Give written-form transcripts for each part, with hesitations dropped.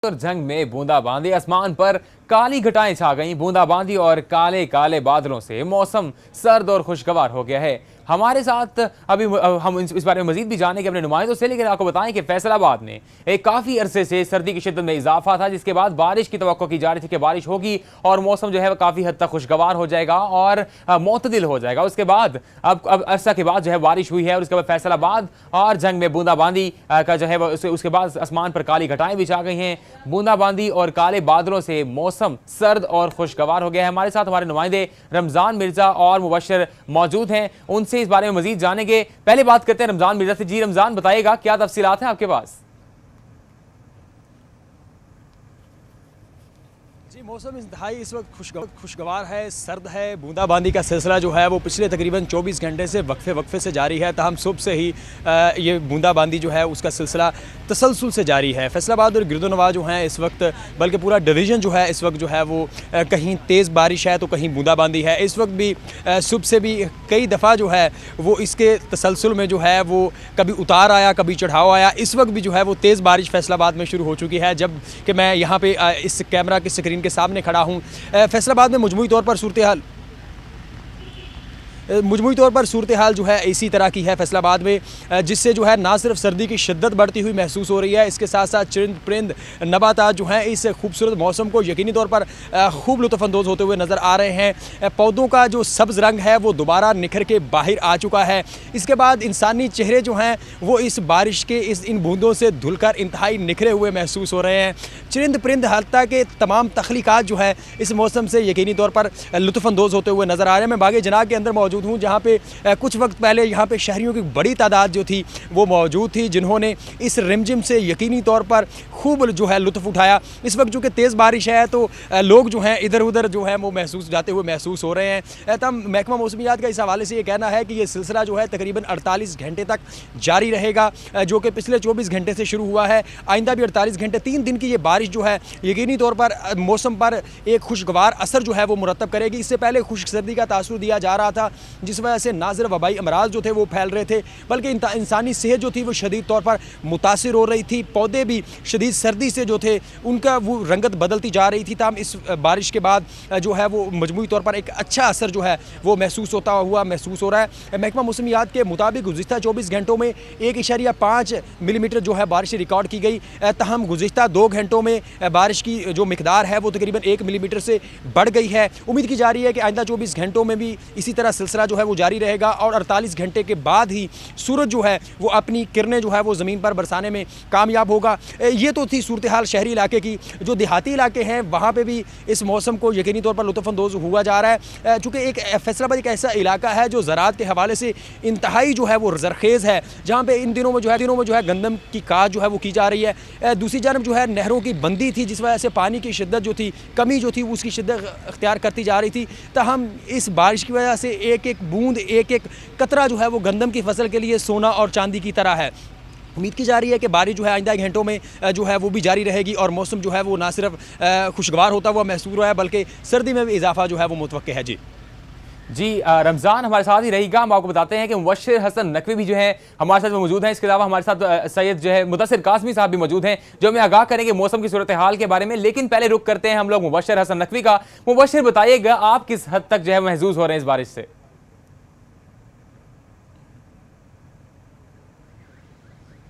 और जंग में बूंदाबांदी, आसमान पर काली घटाएं छा गईं। बूंदाबांदी और काले काले बादलों से मौसम सर्द और खुशगवार हो गया है। हमारे साथ अभी हम इस बारे में मजीद भी जानेंगे अपने नुमाइंदों से, लेकिन आपको बताएं कि फैसलाबाद में एक काफ़ी अरसे से सर्दी की शिद्दत में इजाफा था, जिसके बाद बारिश की तवक्को की जा रही थी कि बारिश होगी और मौसम जो है वह काफ़ी हद तक खुशगवार हो जाएगा और मोतदिल हो जाएगा। उसके बाद अब अरसा के बाद जो है बारिश हुई है और उसके बाद फैसलाबाद और जंग में बूंदाबांदी का जो है उसके बाद आसमान पर काली घटाएं भी छा गई हैं। बूंदाबांदी और काले बादलों से मौसम सर्द और खुशगवार हो गया है। हमारे साथ हमारे नुमाइंदे रमजान मिर्जा और मुबशर मौजूद हैं, उनसे इस बारे में मजीद जानेंगे। पहले बात करते हैं रमजान मिर्जा से। जी रमजान, बताइएगा क्या तफसीलात हैं आपके पास? जी, मौसम इंतहाई इस वक्त खुशगवार है, सर्द है। बूंदाबांदी का सिलसिला जो है वो पिछले तकरीबन 24 घंटे से वक्फे से जारी है। ताहम सुबह से ही ये बूंदाबांदी जो है उसका सिलसिला तसलसल से जारी है। फैसलाबाद और गिरदोनवा जो हैं इस वक्त, बल्कि पूरा डिवीज़न जो है इस वक्त जो है वो कहीं तेज़ बारिश है तो कहीं बूंदाबांदी है। इस वक्त भी सुबह से भी कई दफ़ा जो है वो इसके तसलसल में जो है वो कभी उतार आया कभी चढ़ाव आया। इस वक्त भी जो है वो तेज़ बारिश फैसलाबाद में शुरू हो चुकी है, जब कि मैं यहाँ पे इस कैमरा की स्क्रीन के सामने खड़ा हूँ। फैसलाबाद में मजमूई तौर पर सूरत हाल जो है इसी तरह की है फैसलाबाद में, जिससे जो है ना सिर्फ सर्दी की शिद्दत बढ़ती हुई महसूस हो रही है, इसके साथ साथ चरिंद परिंद नबातात जो हैं इस खूबसूरत मौसम को यकीनी तौर पर खूब लुत्फ़अंदोज़ होते हुए नज़र आ रहे हैं। पौधों का जो सब्ज़ रंग है वो दोबारा निखर के बाहर आ चुका है। इसके बाद इंसानी चेहरे जो हैं वो इस बारिश के इन बूंदों से धुलकर इंतहाई निखरे हुए महसूस हो रहे हैं। चरिंद परिंद हत्ता के तमाम तख्लीक़ात जो है इस मौसम से यकीनी तौर पर लुत्फ़अंदोज़ होते हुए नज़र आ रहे हैं। मैं बागे जनाब के अंदर मौजूद हूँ, जहाँ पे कुछ वक्त पहले यहाँ पे शहरियों की बड़ी तादाद जो थी वो मौजूद थी, जिन्होंने इस रिमझिम से यकीनी तौर पर खूब जो है लुत्फ़ उठाया। इस वक्त जो कि तेज़ बारिश है तो लोग जो हैं इधर उधर जो है वो जाते हुए महसूस हो रहे हैं। तब महकमा मौसमियात का इस हवाले से ये कहना है कि ये सिलसिला जो है तकरीबन 48 घंटे तक जारी रहेगा, जो कि पिछले 24 घंटे से शुरू हुआ है। आइंदा भी 48 घंटे 3 दिन की ये बारिश जो है यकीनी तौर पर मौसम पर एक खुशगवार असर जो है वो मुरतब करेगी। इससे पहले खुश्क सर्दी का तासुर दिया जा रहा था, जिस वजह से ना सिर्फ वबाई अमराज जो थे वो फैल रहे थे, बल्कि इंसानी सेहत जो थी वो शदीद तौर पर मुतासिर हो रही थी। पौधे भी शदीद सर्दी से जो थे उनका वो रंगत बदलती जा रही थी। ताम इस बारिश के बाद जो है वो मजमूई तौर पर एक अच्छा असर जो है वो महसूस हो रहा है। महकमा मौसमियात के मुताबिक गुज़िश्ता 24 घंटों में 1.5 मिलीमीटर जो है बारिश रिकॉर्ड की गई। तहम गुज़िश्ता 2 घंटों में बारिश की जो मिकदार है वो तकरीबन 1 मिलीमीटर से बढ़ गई है। उम्मीद की जा रही है कि आइंदा 24 घंटों में भी इसी तरह सिलसिला जो है वो जारी रहेगा और 48 घंटे के बाद ही सूरज जो है वो अपनी किरणें जो है वो ज़मीन पर बरसाने में कामयाब होगा। ये तो थी सूरत हाल शहरी इलाके की। जो देहाती इलाके हैं वहाँ पे भी इस मौसम को यकीनी तौर पर लुत्फ़अंदोज़ हुआ जा रहा है, चूँकि एक फैसलाबाद एक ऐसा इलाका है जो ज़राअत के हवाले से इंतहाई जो है वो ज़रख़ेज़ है, जहाँ पे इन दिनों में जो है गंदम की काश्त जो है वो की जा रही है। दूसरी जानब जो है नहरों की बंदी थी, जिस वजह से पानी की शिद्दत जो थी, कमी जो थी उसकी शिद्दत अख्तियार करती जा रही थी। तहम इस बारिश की वजह से एक एक बूंद एक एक कतरा जो है वो गंदम की फसल के लिए सोना और चांदी की तरह है। उम्मीद की जा रही है कि बारिश जो है आइंदा घंटों में जो है वो भी जारी रहेगी और मौसम जो है वो ना सिर्फ खुशगवार होता हुआ महसूस हो रहा है, बल्कि सर्दी में भी इजाफा जो है वो मुतवक्के है। जी रमज़ान हमारे साथ ही रहेगा। हम आपको बताते हैं कि मुबशर हसन नकवी भी जो है हमारे साथ मौजूद हैं। इसके अलावा हमारे साथ सैयद जो है मुदस्सिर कासमी साहब भी मौजूद हैं, जो हमें आगाह करेंगे मौसम की सूरत हाल के बारे में। लेकिन पहले रुक करते हैं हम लोग मुबशर हसन नकवी का। मुबशर, बताइएगा आप किस हद तक जो है महसूस हो रहे हैं इस बारिश से?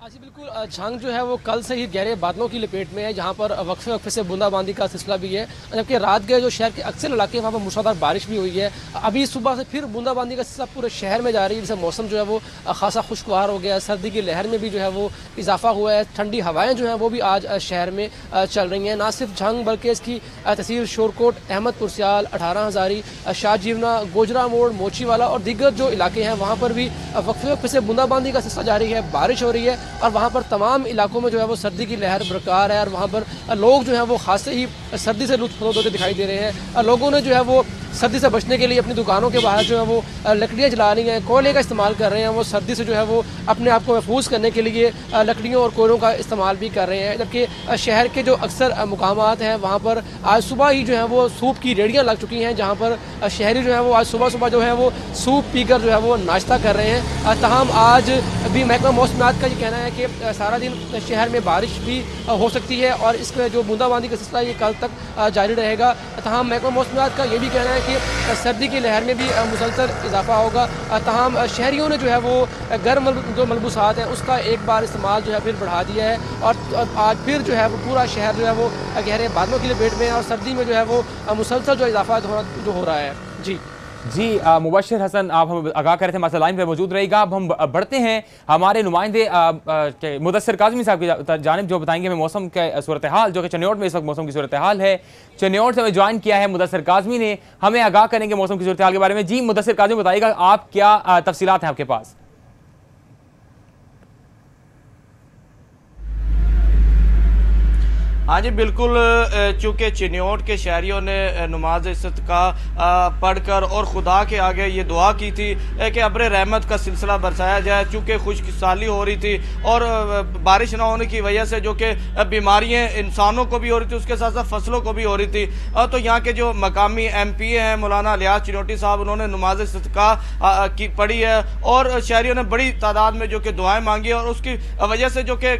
जी बिल्कुल, जंग जो है वो कल से ही गहरे बादलों की लपेट में है, जहाँ पर वक्फे से बूंदाबांदी का सिलसिला भी है, जबकि रात गए जो शहर के अक्सर इलाके वहाँ पर मूसलाधार बारिश भी हुई है। अभी सुबह से फिर बूंदाबांदी का सिलसिला पूरे शहर में जारी है, जिससे मौसम जो है वो खासा खुशगवार हो गया है। सर्दी की लहर में भी जो है वो इजाफा हुआ है। ठंडी हवाएँ जो हैं वो भी आज शहर में चल रही हैं। ना सिर्फ जंग बल्कि इसकी तहसील शोरकोट, अहमदपुर सियाल, 18 हज़ारी, शाहजीवना, गोजरा मोड़, मोचीवाला और दीगर जो इलाके हैं वहाँ पर भी वक्फे से बूंदाबांदी का सिलसिला जारी है, बारिश हो रही है और वहाँ पर तमाम इलाकों में जो है वो सर्दी की लहर बरकरार है और वहाँ पर लोग जो है वो खासे ही सर्दी से लुत्फ़ होते दिखाई दे रहे हैं। लोगों ने जो है वो सर्दी से बचने के लिए अपनी दुकानों के बाहर जो है वो लकड़ियाँ जला रही हैं, कोयले का इस्तेमाल कर रहे हैं। वो सर्दी से जो है वो अपने आप को महफूज करने के लिए लकड़ियों और कोयलों का इस्तेमाल भी कर रहे हैं। जबकि शहर के जो अक्सर मुकामात हैं वहाँ पर आज सुबह ही जो है वो सूप की रेहड़ियाँ लग चुकी हैं, जहाँ पर शहरी जो है वो आज सुबह सुबह जो है वो सूप पीकर जो है वो नाश्ता कर रहे हैं। तमाम आज भी महकमा मौसमियात का ये कहना है कि सारा दिन शहर में बारिश भी हो सकती है और इसका जो बूंदाबांदी का सिलसिला ये कल तक जारी रहेगा। तमाम महकमा मौसमियात का ये भी कहना है कि सर्दी की लहर में भी मुसलसल इजाफा होगा। तमाम शहरियों ने जो है वो गर्म जो मलबूसात हैं उसका एक बार इस्तेमाल जो है फिर बढ़ा दिया है और आज फिर जो है वो पूरा शहर जो है वो गहरे बादलों की लपेट में है और सर्दी में जो है वो मुसलसल जो इजाफा जो हो रहा है। जी मुबशिर हसन, आप हम आगाह कर रहे थे, हमारे लाइन पे मौजूद रहेगा। अब हम बढ़ते हैं हमारे नुमाइंदे मुदस्सिर काज़मी साहब की जानिब, जो बताएंगे हमें मौसम के सूरत हाल, जो कि चनियोट में इस वक्त मौसम की सूरत हाल है। चनियोट से हमें ज्वाइन किया है मुदस्सिर काज़मी ने, हमें आगाह करेंगे मौसम की सूरत हाल के बारे में। जी मुदस्सिर काज़मी, बताइएगा आप क्या तफसीलात हैं आपके पास? हाँ जी बिल्कुल, चूँकि चिन्योट के शहरियों ने नमाज इस्तिस्का पढ़कर और खुदा के आगे ये दुआ की थी कि अब्र रहमत का सिलसिला बरसाया जाए, चूँकि खुशकसाली हो रही थी और बारिश ना होने की वजह से जो कि बीमारियाँ इंसानों को भी हो रही थी, उसके साथ साथ फसलों को भी हो रही थी। तो यहाँ के जो मकामी MP हैं मौलाना लियाज चिन्योटी साहब, उन्होंने नमाज इस्तिस्का की पढ़ी है और शहरियों ने बड़ी तादाद में जो कि दुआएँ मांगी और उसकी वजह से जो कि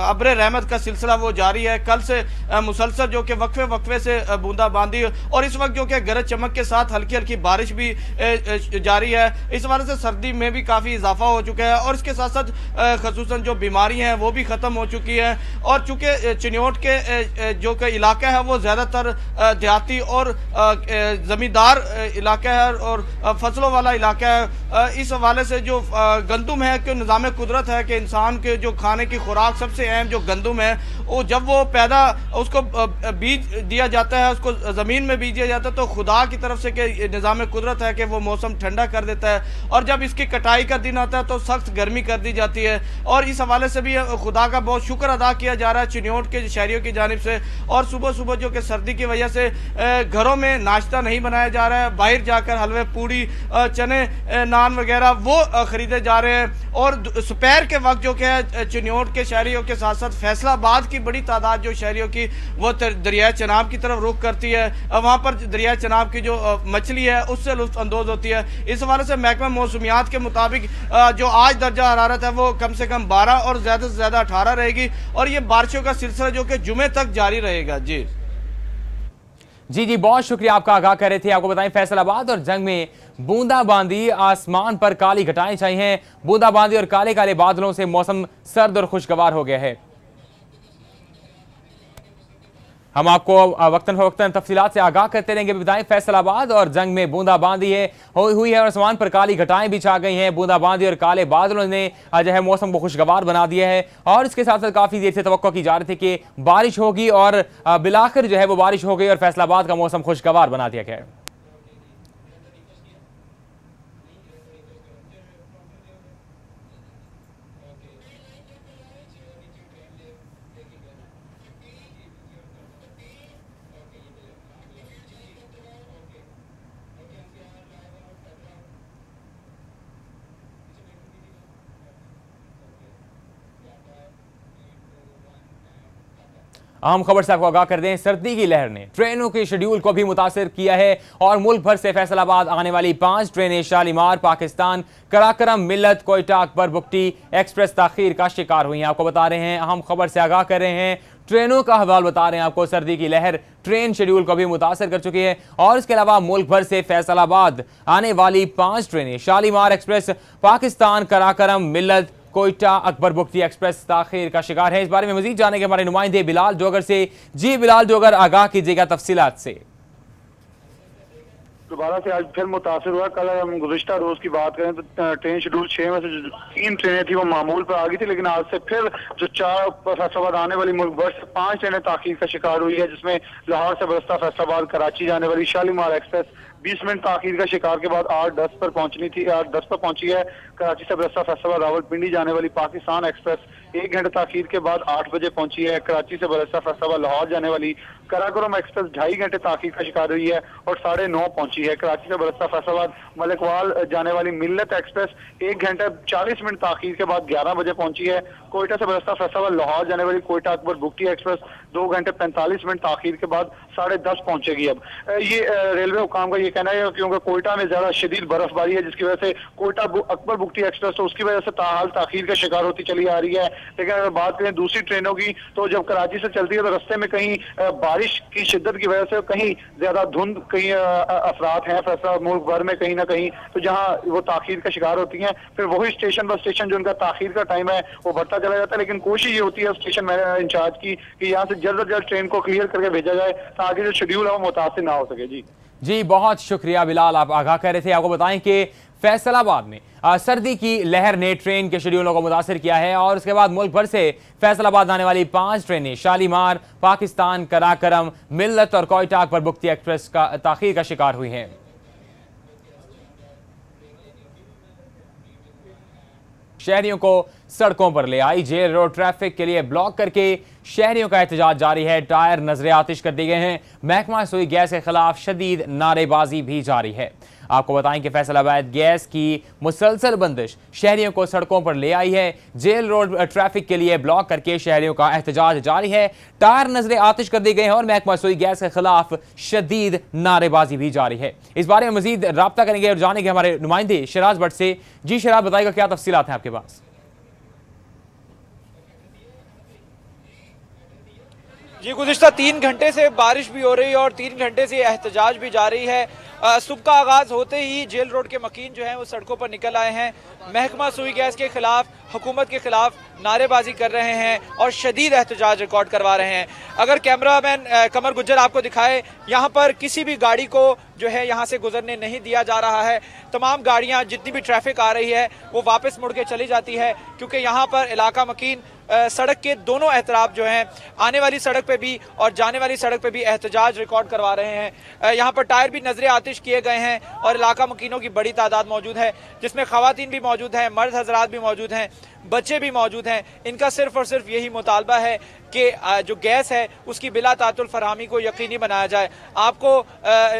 अब्र रहमत का सिलसिला वो जारी है। कल से मुसलसल जो कि वक्फे से बूंदाबांदी और इस वक्त जो कि गरज चमक के साथ हल्की हल्की बारिश भी जारी है। इस वजह से सर्दी में भी काफ़ी इजाफा हो चुका है और इसके साथ साथ खसूसन जो बीमारियां हैं वो भी ख़त्म हो चुकी हैं। और चूँकि चिन्योट के जो कि इलाका है वो ज़्यादातर देहाती और ज़मींदार इलाका है और फसलों वाला इलाका है। इस हवाले से जो गंदुम है कि निज़ाम कुदरत है कि इंसान के जो खाने की खुराक सबसे अहम जो गंदुम है, वो जब वो पैदा उसको बीज दिया जाता है, उसको ज़मीन में बीज दिया जाता है, तो खुदा की तरफ से कि निज़ाम कुदरत है कि वो मौसम ठंडा कर देता है और जब इसकी कटाई का दिन आता है तो सख्त गर्मी कर दी जाती है। और इस हवाले से भी खुदा का बहुत शुक्र अदा किया जा रहा है चिन्योट के शहरियों की जानिब से। और सुबह सुबह जो कि सर्दी की वजह से घरों में नाश्ता नहीं बनाया जा रहा है, बाहर जाकर हलवे पूड़ी चने नान वगैरह वो ख़रीदे जा रहे हैं। और दोपहर के वक्त जो कि चिन्योट के शहरियों के साथ साथ फैसलाबाद की बड़ी तादाद जो शहरियों की वो दरिया चनाब की तरफ रुख करती है, वहाँ पर दरिया चनाब की जो मछली है उससे लुत्फ अंदोज होती है। इस हवाले से महकमा मौसमियात के मुताबिक जो आज दर्जा हरारत है वो कम से कम 12 और ज़्यादा से ज़्यादा 18 रहेगी और ये बारिशों का सिलसिला जो कि जुमे तक जारी रहेगा। जी, बहुत शुक्रिया, आपका आगाह कर रहे थे। आपको बताएं फैसलाबाद और जंग में बूंदाबांदी, आसमान पर काली घटाएं छाई हैं। बूंदाबांदी और काले काले बादलों से मौसम सर्द और खुशगवार हो गया है। हम आपको वक्तन फवक्तन तफसीलात से आगाह करते रहेंगे। बताएं फैसलाबाद और जंग में बूंदाबांदी हुई है और आसमान पर काली घटाएं भी छा गई हैं। बूंदाबांदी और काले बादलों ने जो है मौसम को खुशगवार बना दिया है और इसके साथ साथ काफ़ी देर से तवक्को की जा रही थी कि बारिश होगी और बिलाखिर जो है वो बारिश हो गई और फैसलाबाद का मौसम खुशगवार बना दिया गया है। अहम खबर से आपको आगाह कर दें, सर्दी की लहर ने ट्रेनों के शेड्यूल को भी मुतासर किया है और मुल्क भर से फैसलाबाद आने वाली 5 ट्रेनें शालीमार, पाकिस्तान, कराकरम, मिल्लत, कोयटा, अकबर बुगटी एक्सप्रेस ताखीर का शिकार हुई हैं। आपको बता रहे हैं, अहम खबर से आगाह कर रहे हैं, ट्रेनों का हवाल बता रहे हैं आपको। सर्दी की लहर ट्रेन शेड्यूल को भी मुतासर कर चुकी है और इसके अलावा मुल्क भर से फैसलाबाद आने वाली 5 ट्रेनें शालीमार एक्सप्रेस, पाकिस्तान, कराकरम, मिल्लत, कोयटा, अकबर बुगटी एक्सप्रेस ताखीर का शिकार है। इस बारे में मजीद जाने के हमारे नुमाइंदे बिलाल जोगर से। जी बिलाल जोगर, आगाह कीजिएगा तफसीलात से। दोबारा से आज फिर मुतासर हुआ। कल हम गुज़िश्ता रोज की बात करें तो ट्रेन शेड्यूल 6 में से जो 3 ट्रेनें थी वो मामूल पर आ गई थी, लेकिन आज से फिर जो 4 फैसलाबाद आने वाली मुल्क भर से 5 ट्रेनें ताखीर का शिकार हुई है, जिसमें लाहौर से बस्ता फैसलाबाद कराची जाने वाली शालीमार एक्सप्रेस, 20 मिनट ताखीर का शिकार के बाद 8:10 पर पहुंचनी थी, 8:10 पर पहुंची है। कराची से बरसा फैसलाबाद रावलपिंडी जाने वाली पाकिस्तान एक्सप्रेस 1 घंटे ताखीर के बाद 8 बजे पहुंची है। कराची से बरसा फैसलाबाद लाहौर जाने वाली कराकोरम एक्सप्रेस 2.5 घंटे ताखीर का शिकार हुई है और 9:30 पहुंची है। कराची से बरसा फैसलाबाद मलिकवाल जाने वाली मिल्लत एक्सप्रेस 1 घंटे 40 मिनट ताखीर के बाद 11 बजे पहुंची है। कोयटा से बरसा फैसलाबाद लाहौर जाने वाली कोयटा अकबर बुगटी एक्सप्रेस 2 घंटे 45 मिनट ताखीर के बाद 10:30 पहुंचेगी। अब ये रेलवे हुकाम का ये कहना है क्योंकि कोयटा में ज्यादा शदीद बर्फबारी है, जिसकी वजह से कोयटा अकबर बुगटी एक्सप्रेस तो उसकी वजह से ताहाल ताखीर का शिकार होती चली आ रही है। लेकिन अगर बात करें दूसरी ट्रेनों की, तो जब कराची से चलती है तो रास्ते में कहीं बारिश की शिद्दत की वजह से कहीं ज्यादा धुंध, कहीं अफरात हैं फैसला मुल्क भर में कहीं ना कहीं, तो जहां वो ताखीर का शिकार होती हैं, फिर वही स्टेशन ब स्टेशन जो उनका ताखीर का टाइम है वो बढ़ता चला जाता है। लेकिन कोशिश ये होती है स्टेशन इंचार्ज की कि यहाँ से जल्द से जल्द ट्रेन को क्लियर करके भेजा जाए ताकि जो शेड्यूल है वो मुतासिर ना हो सके। जी बहुत शुक्रिया बिलाल, आप आगाह कर रहे थे। आपको बताएं कि फैसलाबाद में सर्दी की लहर ने ट्रेन के शेड्यूलों को मुतासिर किया है और उसके बाद मुल्क भर से फैसलाबाद आने वाली 5 ट्रेनें शालीमार, पाकिस्तान, कराकरम, मिल्लत और कोयटा अकबर बुगटी एक्सप्रेस का ताखीर का शिकार हुई हैं। शहरियों को सड़कों पर ले आई जेल रोड, ट्रैफिक के लिए ब्लॉक करके शहरियों का एहतजाज जारी है। टायर नजरे आतिश कर दिए गए हैं। महकमा सुई गैस के खिलाफ शदीद नारेबाजी भी जारी है। आपको बताएं कि फैसलाबाद गैस की मुसलसल बंदिश शहरियों को सड़कों पर ले आई है। जेल रोड ट्रैफिक के लिए ब्लॉक करके शहरियों का एहतजाज जारी है। टायर नजरे आतिश कर दिए गए हैं और महकमा सुई गैस के खिलाफ शदीद नारेबाजी भी जारी है। इस बारे में मजीद राब्ता करेंगे और जानेंगे हमारे नुमाइंदे शराज भट्ट से। जी शराज, बताइएगा क्या तफसीलात हैं आपके पास? जी, गुज़िश्ता 3 घंटे से बारिश भी हो रही है और 3 घंटे से एहतजाज भी जारी है। सुबह का आगाज़ होते ही जेल रोड के मकीन जो हैं वो सड़कों पर निकल आए हैं। महकमा सुई गैस के खिलाफ, हुकूमत के खिलाफ नारेबाजी कर रहे हैं और शदीद एहतजाज रिकॉर्ड करवा रहे हैं। अगर कैमरामैन कमर गुज्जर आपको दिखाए, यहाँ पर किसी भी गाड़ी को जो है यहाँ से गुजरने नहीं दिया जा रहा है। तमाम गाड़ियाँ, जितनी भी ट्रैफिक आ रही है वो वापस मुड़ के चली जाती है, क्योंकि यहाँ पर इलाका मकीन सड़क के दोनों एतराफ जो हैं, आने वाली सड़क पे भी और जाने वाली सड़क पे भी एहतजाज रिकॉर्ड करवा रहे हैं। यहाँ पर टायर भी नजरे आतिश किए गए हैं और इलाका मकीनों की बड़ी तादाद मौजूद है, जिसमें खवातीन भी मौजूद हैं, मर्द हजरात भी मौजूद हैं, बच्चे भी मौजूद हैं। इनका सिर्फ और सिर्फ यही मुतालबा है कि जो गैस है उसकी बिला तातुल फरहमी को यकीनी बनाया जाए। आपको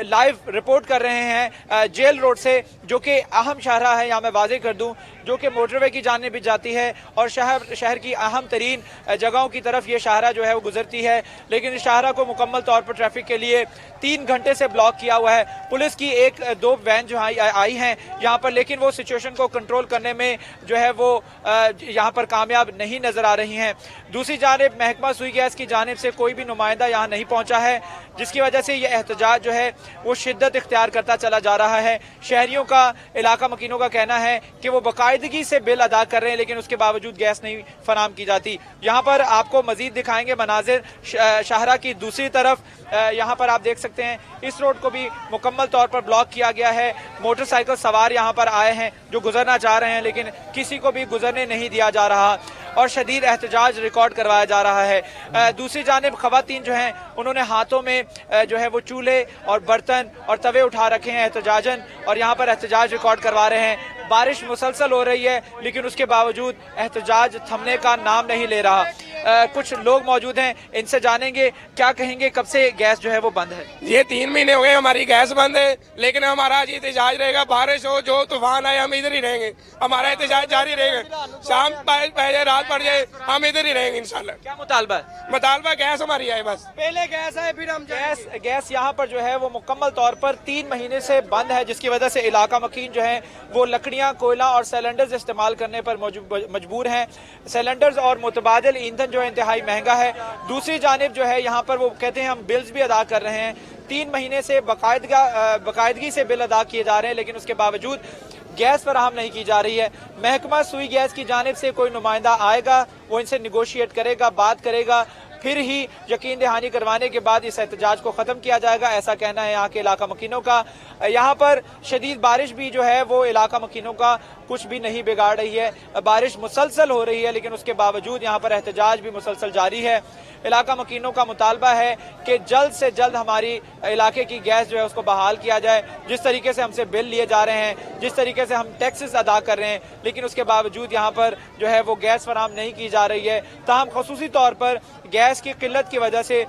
लाइव रिपोर्ट कर रहे हैं जेल रोड से, जो कि अहम शाहरा है, यहाँ मैं वाज़ेह कर दूँ, जो कि मोटरवे की जाने भी जाती है और शहर की अहम तरीन जगहों की तरफ ये शाहरा जो है वो गुजरती है। लेकिन इस शाहरा को मुकम्मल तौर पर ट्रैफिक के लिए 3 घंटे से ब्लॉक किया हुआ है। पुलिस की 1-2 वैन जो आई हैं यहाँ पर, लेकिन वो सिचुएशन को कंट्रोल करने में जो है वो यहाँ पर कामयाब नहीं नजर आ रही हैं। दूसरी जानिब महकमा सुई गैस की जानिब से कोई भी नुमाइंदा यहाँ नहीं पहुँचा है, जिसकी वजह से ये एहतजाज जो है वो शिद्दत इख्तियार करता चला जा रहा है। शहरियों का, इलाका मकीनों का कहना है कि वो बाकायदगी से बिल अदा कर रहे हैं, लेकिन उसके बावजूद गैस नहीं फराम की जाती। यहाँ पर आपको मजीद दिखाएंगे मनाजिर शाहरा की दूसरी तरफ। यहाँ पर आप देख सकते हैं इस रोड को भी मुकम्मल तौर पर ब्लॉक किया गया है। मोटरसाइकिल सवार यहाँ पर आए हैं जो गुजरना चाह रहे हैं, लेकिन किसी को भी गुजरने नहीं दिया जा रहा और शदीद एहतजाज रिकॉर्ड करवाया जा रहा है। दूसरी जानिब खवातीन जो हैं उन्होंने हाथों में जो है वो चूल्हे और बर्तन और तवे उठा रखे हैं एहतजाजन, और यहाँ पर एहतजाज रिकॉर्ड करवा रहे हैं। बारिश मुसलसल हो रही है, लेकिन उसके बावजूद एहतजाज थमने का नाम नहीं ले रहा। कुछ लोग मौजूद हैं, इनसे जानेंगे क्या कहेंगे, कब से गैस जो है वो बंद है। ये 3 महीने हो गए हमारी गैस बंद है, लेकिन हमारा आज एहतजाज रहेगा। बारिश हो, जो तूफान आए, हम इधर ही रहेंगे। हमारा एहतजाज जारी रहेगा। शाम पहले रात पड़ जाए, हम इधर ही रहेंगे इंशाल्लाह। क्या मुतालबा है? मुतालबा गैस हमारी आए, बस पहले गैस आए फिर हम गैस यहाँ पर जो है वो मुकम्मल तौर पर 3 महीने से बंद है, जिसकी वजह से इलाका मकीन जो है वो लकड़ियाँ, कोयला और सिलेंडर्स इस्तेमाल करने पर मजबूर हैं। सिलेंडर्स और मुतबादिल ईंधन जो है इंतहाई महंगा है। दूसरी जानिब जो है यहाँ पर वो कहते हैं हम बिल्स भी अदा कर रहे हैं। 3 महीने से बाकायदगी से बिल अदा किए जा रहे हैं, लेकिन उसके बावजूद गैस फराहम नहीं की जा रही है। महकमा सुई गैस की जानिब से कोई नुमाइंदा आएगा, वो इनसे निगोशिएट करेगा, बात करेगा। फिर ही यकीन दहानी करवाने के बाद इस एहतजाज को ख़त्म किया जाएगा, ऐसा कहना है यहाँ के इलाका मकीनों का। यहाँ पर शदीद बारिश भी जो है वो इलाका मकीनों का कुछ भी नहीं बिगाड़ रही है। बारिश मुसलसल हो रही है लेकिन उसके बावजूद यहाँ पर एहतजाज भी मुसलसल जारी है। इलाका मकीनों का मुतालबा है कि जल्द से जल्द हमारी इलाके की गैस जो है उसको बहाल किया जाए। जिस तरीके से हमसे बिल लिए जा रहे हैं, जिस तरीके से हम टैक्सेस अदा कर रहे हैं, लेकिन उसके बावजूद यहाँ पर जो है वो गैस फराहम नहीं की जा रही है। ताहम ख़ुसूसी तौर पर गैस की किल्लत की वजह से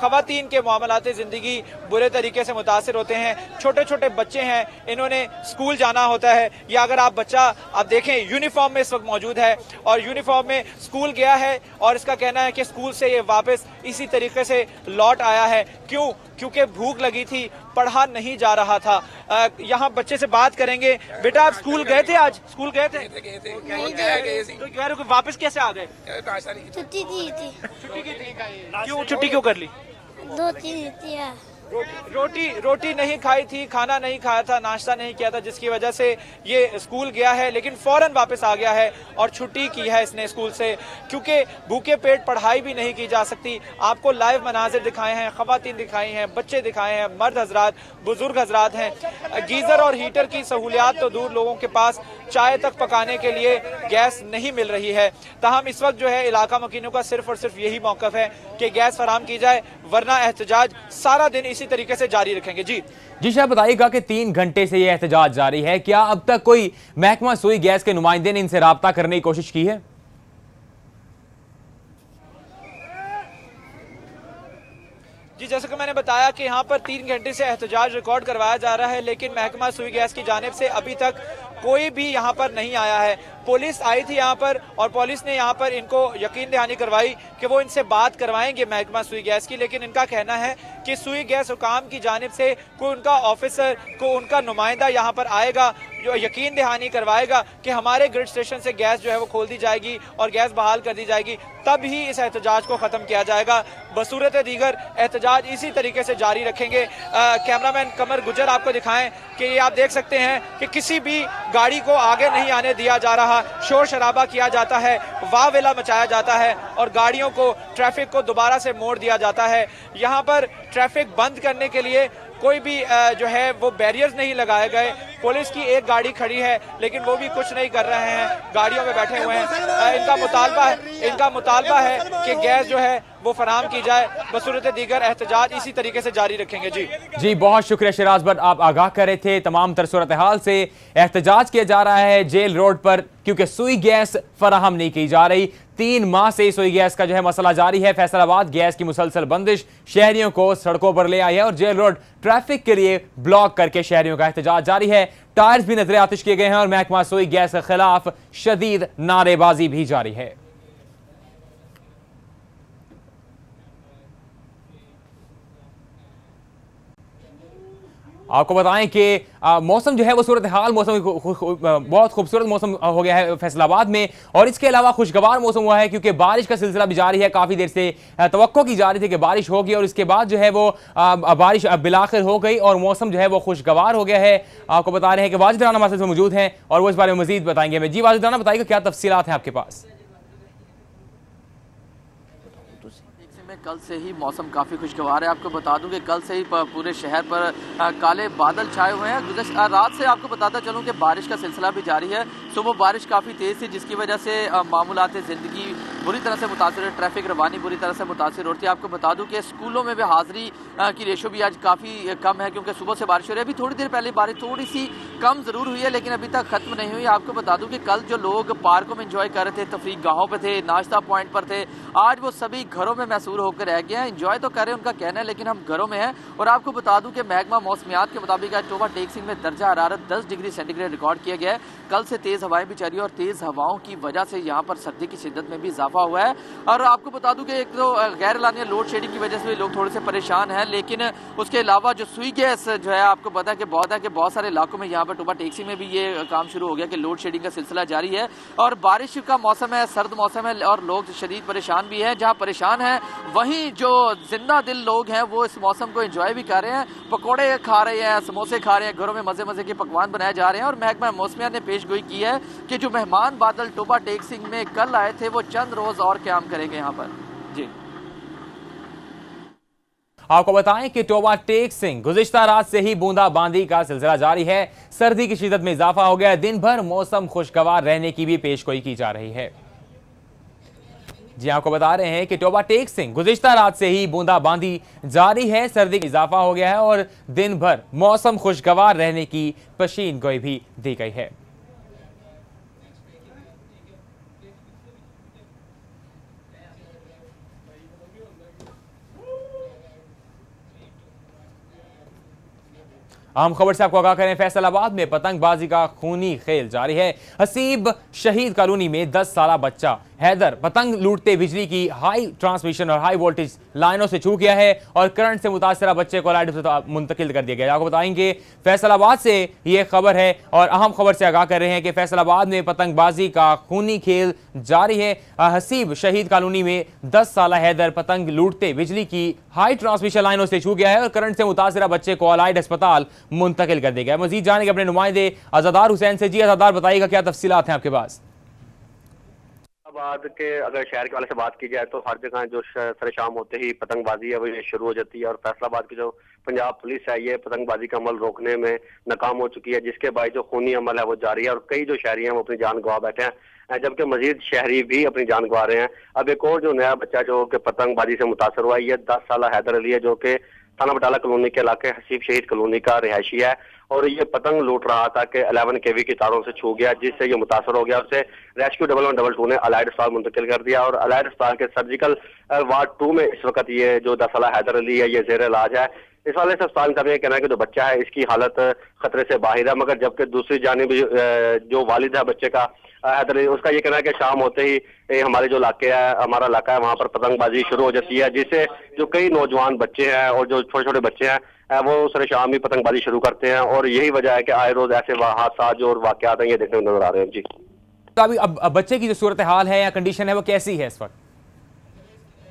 ख़वातीन के मामलाते ज़िंदगी बुरे तरीके से मुतासर होते हैं। छोटे छोटे बच्चे हैं, इन्होंने स्कूल जाना होता है, या अगर आप बच्चा आप देखें यूनिफॉर्म में इस वक्त मौजूद है और यूनिफॉर्म में स्कूल गया है और इसका कहना है कि स्कूल से ये वापस इसी तरीके से लौट आया है। क्यों? क्योंकि भूख लगी थी, पढ़ा नहीं जा रहा था। यहाँ बच्चे से बात करेंगे। बेटा आप स्कूल गए थे? आज स्कूल गए थे? तो कह रहे हो वापस कैसे आ गए? छुट्टी दी थी। छुट्टी की थी? क्यों छुट्टी क्यों कर ली? 2-3 दिया। रोटी नहीं खाई थी, खाना नहीं खाया था, नाश्ता नहीं किया था, जिसकी वजह से ये स्कूल गया है लेकिन फौरन वापस आ गया है और छुट्टी की है इसने स्कूल से, क्योंकि भूखे पेट पढ़ाई भी नहीं की जा सकती। आपको लाइव मनाजिर दिखाए हैं, खवातीन दिखाई हैं, बच्चे दिखाए हैं, मर्द हजरात, बुजुर्ग हजरात हैं। गीजर और हीटर की सहूलियात तो दूर, लोगों के पास चाय तक पकाने के लिए गैस नहीं मिल रही है। ताहम इस वक्त जो है इलाका मकीनों का सिर्फ और सिर्फ यही मौकफ है कि गैस फराहम की जाए, वरना एहतजाज सारा दिन इसी तरीके से जारी रखेंगे। जी शाह बताइएगा कि 3 घंटे से यह एहतजाज जारी है, क्या अब तक कोई महकमा सुई गैस के नुमाइंदे ने इनसे राब्ता करने की कोशिश की है? जी, जैसे कि मैंने बताया कि यहाँ पर 3 घंटे से एहतजाज रिकॉर्ड करवाया जा रहा है, लेकिन महकमा सुई गैस की जानिब से अभी तक कोई भी यहाँ पर नहीं आया है। पुलिस आई थी यहाँ पर और पुलिस ने यहाँ पर इनको यकीन दहानी करवाई कि वो इनसे बात करवाएंगे महकमा सुई गैस की, लेकिन इनका कहना है कि सुई गैस हुकाम की जानिब से कोई उनका ऑफिसर, को उनका नुमाइंदा यहाँ पर आएगा जो यकीन दहानी करवाएगा कि हमारे ग्रिड स्टेशन से गैस जो है वो खोल दी जाएगी और गैस बहाल कर दी जाएगी, तब ही इस एहतजाज को ख़त्म किया जाएगा। बसूरत दीगर एहतजाज इसी तरीके से जारी रखेंगे। कैमरामैन कमर गुजर आपको दिखाएं कि ये आप देख सकते हैं कि किसी भी गाड़ी को आगे नहीं आने दिया जा रहा, शोर शराबा किया जाता है, वावेला मचाया जाता है और गाड़ियों को, ट्रैफिक को दोबारा से मोड़ दिया जाता है। यहाँ पर ट्रैफिक बंद करने के लिए कोई भी जो है वो बैरियर्स नहीं लगाए गए। पुलिस की एक गाड़ी खड़ी है लेकिन वो भी कुछ नहीं कर रहे हैं, गाड़ियों में बैठे हुए हैं। इनका मुतालबा है कि गैस जो है वो फराहम की जाए। बसूरत दीगर एहतजाज इसी तरीके से जारी रखेंगे। जी बहुत शुक्रिया शिराज भट्ट, आप आगाह कर रहे थे तमाम तर सूरत हाल से। एहतजाज किया जा रहा है जेल रोड पर क्योंकि सुई गैस फराहम नहीं की जा रही। 3 माह से सुई गैस का जो है मसला जारी है। फैसलाबाद गैस की मुसलसल बंदिश शहरियों को सड़कों पर ले आई है और जेल रोड ट्रैफिक के लिए ब्लॉक करके शहरियों का एहतजाज जारी है। टायर्स भी नजर आतिश किए गए हैं और महकमा सुई गैस के खिलाफ शदीद नारेबाजी भी जारी है। आपको बताएं कि मौसम जो है वो सूरत हाल मौसम बहुत खूबसूरत मौसम हो गया है फैसलाबाद में, और इसके अलावा खुशगवार मौसम हुआ है क्योंकि बारिश का सिलसिला भी जारी है। काफ़ी देर से तवक्को की जा रही थी कि बारिश होगी और इसके बाद जो है वो बारिश बिलाखिर हो गई और मौसम जो है वो खुशगवार हो गया है। आपको बता रहे हैं कि वाजिद राना हमारे साथ मौजूद हैं और वो इस बारे में मजीद बताएंगे। जी वाजिद राना, बताइए क्या तफसीलात हैं आपके पास? में कल से ही मौसम काफ़ी खुशगवार है। आपको बता दूं कि कल से ही पूरे शहर पर काले बादल छाए हुए हैं। रात से आपको बताता चलूं कि बारिश का सिलसिला भी जारी है। सुबह बारिश काफ़ी तेज़ थी जिसकी वजह से मामूलात ज़िंदगी बुरी तरह से मुतासर है, ट्रैफिक रवानी बुरी तरह से मुतासर होती है। आपको बता दूं कि स्कूलों में भी हाज़िरी की रेशो भी आज काफ़ी कम है क्योंकि सुबह से बारिश हो रही है। अभी थोड़ी देर पहले बारिश थोड़ी सी कम ज़रूर हुई है लेकिन अभी तक ख़त्म नहीं हुई। आपको बता दूं कि कल जो लोग पार्कों में इंजॉय कर रहे थे, तफरीह गाहों पर थे, नाश्ता पॉइंट पर थे, आज वो सभी घरों में महसूर होकर रह गए हैं। इंजॉय तो कर रहे हैं उनका कहना है लेकिन हम घरों में हैं। और आपको बता दूं कि महकमा मौसमियात के मुताबिक आज टोबा टेकसिंग में दर्जा हरारत 10 डिग्री सेंटीग्रेड रिकॉर्ड किया गया है। कल से तेज़ हवाएं भी चली और तेज़ हवाओं की वजह से यहाँ पर सर्दी की शिद्दत में भी इजाफा हुआ है। और आपको बता दूं कि एक तो गैर एलानिया लोड शेडिंग की वजह से भी लोग थोड़े से परेशान हैं, लेकिन उसके अलावा जो सुई गैस जो है आपको पता है कि बहुत सारे इलाकों में यहाँ पर टोबा टेकसिंग में भी ये काम शुरू हो गया कि लोड शेडिंग का सिलसिला जारी है। और बारिश का मौसम है, सर्द मौसम है और लोग शदीद परेशान भी हैं। जहाँ परेशान हैं वहीं जो जिंदा दिल लोग हैं वो इस मौसम को एंजॉय भी कर रहे हैं, पकोड़े खा रहे हैं, समोसे खा रहे हैं, घरों में मजे मजे के पकवान बनाए जा रहे हैं। और महकमा मौसमियात ने पेशगोई की है कि जो मेहमान बादल टोबा टेकसिंग में कल आए थे वो चंद रोज और क़याम करेंगे यहाँ पर। जी आपको बताएं कि टोबा टेक सिंह गुज़िश्ता रात से ही बूंदाबांदी का सिलसिला जारी है। सर्दी की शिद्दत में इजाफा हो गया है। दिन भर मौसम खुशगवार रहने की भी पेशगोई की जा रही है। जी आपको बता रहे हैं कि टोबा टेक सिंह गुज़िश्ता रात से ही बूंदाबांदी जारी है। सर्दी का इजाफा हो गया है और दिन भर मौसम खुशगवार रहने की पेशीनगोई भी दी गई है। अहम खबर से आपको आगाह करें, फैसलाबाद में पतंगबाजी का खूनी खेल जारी है। हसीब शहीद कॉलोनी में 10 साला बच्चा हैदर पतंग लूटते बिजली की हाई ट्रांसमिशन और हाई वोल्टेज लाइनों से छू गया है और करंट से मुतासरा बच्चे को लाइट से मुंतकिल कर दिया गया। आपको बताएंगे फैसलाबाद से यह खबर है और अहम खबर से आगाह कर रहे हैं कि फैसलाबाद में पतंगबाजी का खूनी खेल जारी है। हसीब शहीद कॉलोनी में 10 साला हैदर पतंग लूटते बिजली की हाई ट्रांसमिशन लाइनों से छू गया है और करंट से मुतासरा बच्चे को अलाइड अस्पताल मुंतकिल कर दिया गया। मजीद जाने के अपने नुमाइंदे अज़ादार हुसैन से। जी अज़ादार, बताइएगा क्या तफसीलात हैं आपके पास? बाद के अगर शहर के वाले से बात की जाए तो हर जगह जो सर शाम होते ही पतंगबाजी है वो ये शुरू हो जाती है और फैसलाबाद की जो पंजाब पुलिस है ये पतंगबाजी का अमल रोकने में नाकाम हो चुकी है, जिसके बाद जो खूनी अमल है वो जारी है और कई जो शहरी हैं वो अपनी जान गंवा बैठे हैं, जबकि मजीद शहरी भी अपनी जान गंवा रहे हैं। अब एक और जो नया बच्चा जो कि पतंगबाजी से मुतासर हुआ है ये 10 साल हैदर अली है, जो कि थाना बटाला कॉलोनी के इलाके हसीब शहीद कॉलोनी का रिहायशी है और ये पतंग लूट रहा था कि 11 kV की तारों से छू गया, जिससे ये मुतासर हो गया। उसे रेस्क्यू 1122 ने अलाइड अस्पताल मुंतकिल कर दिया और अलाइड अस्पताल के सर्जिकल वार्ड 2 में इस वक्त ये जो 10 साल हैदर अली है ये जेर इलाज है। इस वाले से अस्पताल का कहना है कि जो बच्चा है इसकी हालत खतरे से बाहर है, मगर जबकि दूसरी जानिब जो वालिद है बच्चे का हैदर अली, उसका ये कहना है कि शाम होते ही हमारे जो इलाके है हमारा इलाका है वहाँ पर पतंगबाजी शुरू हो जाती है, जिससे जो कई नौजवान बच्चे हैं और जो छोटे छोटे बच्चे हैं वो सर शाम ही पतंगबाजी शुरू करते हैं और यही वजह है कि आए रोज ऐसे हादसा जो और वाकयात हैं ये देखने को नजर आ रहे हैं। जी तो अभी अब बच्चे की जो सूरत हाल है या कंडीशन है वो कैसी है इस वक्त?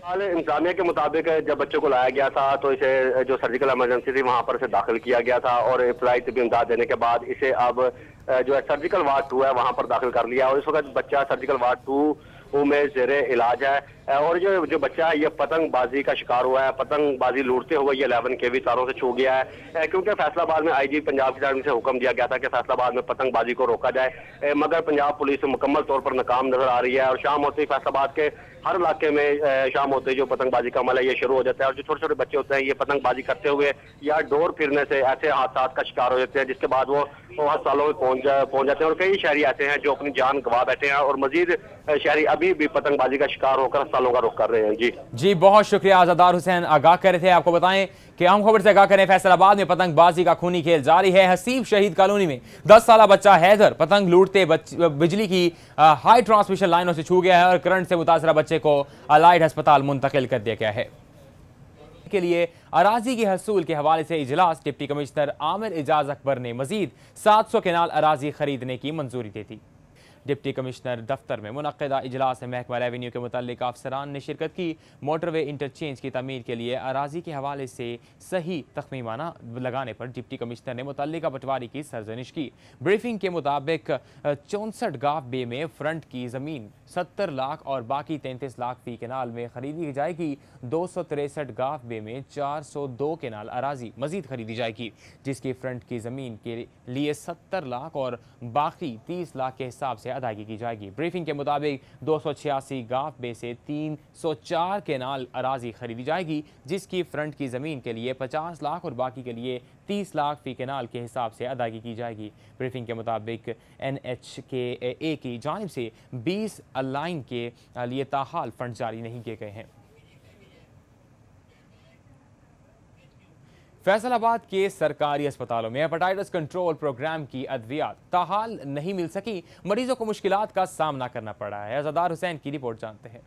हाल इंतजामिया के मुताबिक जब बच्चे को लाया गया था तो इसे जो सर्जिकल इमरजेंसी थी वहां पर इसे दाखिल किया गया था और इब्तदाई तिब्बी इमदाद देने के बाद इसे अब जो है सर्जिकल वार्ड 2 है वहां पर दाखिल कर लिया और इस वक्त बच्चा सर्जिकल वार्ड 2 में जेरे इलाज है और जो बच्चा है ये पतंगबाजी का शिकार हुआ है। पतंगबाजी लूटते हुए ये 11 kV तारों से छू गया है, क्योंकि फैसलाबाद में आईजी पंजाब की जानिब से हुक्म दिया गया था कि फैसलाबाद में पतंगबाजी को रोका जाए, मगर पंजाब पुलिस मुकम्मल तौर पर नाकाम नजर आ रही है और शाम होते ही फैसलाबाद के हर इलाके में शाम होते ही जो पतंगबाजी का अमल है ये शुरू हो जाता है और जो छोटे छोटे बच्चे होते हैं ये पतंगबाजी करते हुए या डोर फिरने से ऐसे हादसा का शिकार हो जाते हैं, जिसके बाद वो अस्पतालों में पहुंच जाते हैं और कई शहरी ऐसे हैं जो अपनी जान गंवा बैठे हैं और मजीद शहरी अभी भी पतंगबाजी का शिकार होकर अस्पतालों का रुख कर रहे हैं। जी बहुत शुक्रिया अज़ादार हुसैन, आगाह कर रहे थे। आपको बताएं कि अहम खबर से आगाह करें, फैसलाबाद में पतंगबाजी का खूनी खेल जारी है। हसीब शहीद कॉलोनी में 10 साला बच्चा हैदर पतंग लूटते बिजली की हाई ट्रांसमिशन लाइनों से छू गया है और करंट से मुतासरा बच्चे को अलाइड अस्पताल मुंतकिल कर दिया गया है। के लिए अराजी के हसूल के हवाले से इजलास, डिप्टी कमिश्नर आमिर एजाज अकबर ने मजीद 700 केनाल अराजी खरीदने की मंजूरी दे दी। डिप्टी कमिश्नर दफ्तर में मुनक्किदा इजलास में महकमा रेवेन्यू के मुतल्लिक अफसरान ने शिरकत की। मोटरवे इंटरचेंज की तमीर के लिए अराजी के हवाले से सही तखमीमाना लगाने पर डिप्टी कमिश्नर ने मुतल्लिका पटवारी की सरजनिश की। ब्रीफिंग के मुताबिक 64 गाफ बे में फ्रंट की ज़मीन 70 लाख और बाकी 33 लाख फी केनाल में खरीदी जाएगी। 263 गाफ बे में 402 केनाल अराजी मजीद खरीदी जाएगी, जिसकी फ्रंट की ज़मीन के लिए 70 लाख और बाकी 30 लाख के हिसाब से अदायगी की जाएगी। ब्रीफिंग के मुताबिक 286 गाफ बे से 304 केनाल अराजी खरीदी जाएगी, जिसकी फ्रंट की ज़मीन के लिए 50 लाख और बाकी के लिए 30 लाख फी केनाल के हिसाब से अदायगी की जाएगी। ब्रीफिंग के मुताबिक NHKA की जानिब से 20 लाइन के लिए ताहाल फंड जारी नहीं किए गए हैं। फैसलाबाद के सरकारी अस्पतालों में हेपेटाइटिस कंट्रोल प्रोग्राम की अद्वियात ताहाल नहीं मिल सकी, मरीजों को मुश्किलात का सामना करना पड़ा है। अज़ादार हुसैन की रिपोर्ट जानते हैं।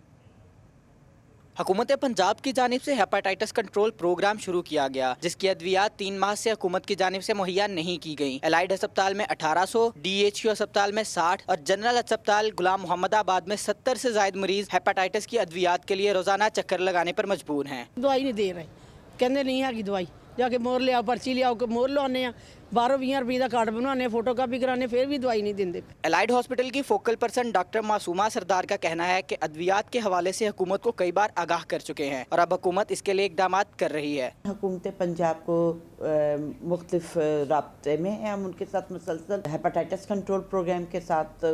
हुकूमत पंजाब की जानिब से हेपेटाइटिस कंट्रोल प्रोग्राम शुरू किया गया, जिसकी अद्वियात 3 माह से हुकूमत की जानिब से मुहैया नहीं की गई। एलाइड अस्पताल में 1800, DHQ अस्पताल में 60 और जनरल अस्पताल गुलाम मोहम्मदाबाद में 70 से जायद मरीज हेपेटाइटिस की अद्वियात के लिए रोजाना चक्कर लगाने पर मजबूर हैं। दवाई नहीं दे रहे, कहने नहीं है कि दवाई जाके मोहर लिया पर्ची लियाओ मोहर लवाने आ 12-20 रुपये का कार्ड बनवाने फोटो कापी कराने फिर भी दवाई नहीं देंगे। एलाइड हॉस्पिटल की फोकल पर्सन डॉक्टर मासूमा सरदार का कहना है कि अद्वियात के हवाले से हुकूमत को कई बार आगाह कर चुके हैं और अब हुकूमत इसके लिए इकदाम कर रही है। हुकूमत पंजाब को मुख्तलिफ राब्ते में है, हम उनके साथ मुसलसल हेपेटाइटिस कंट्रोल प्रोग्राम के साथ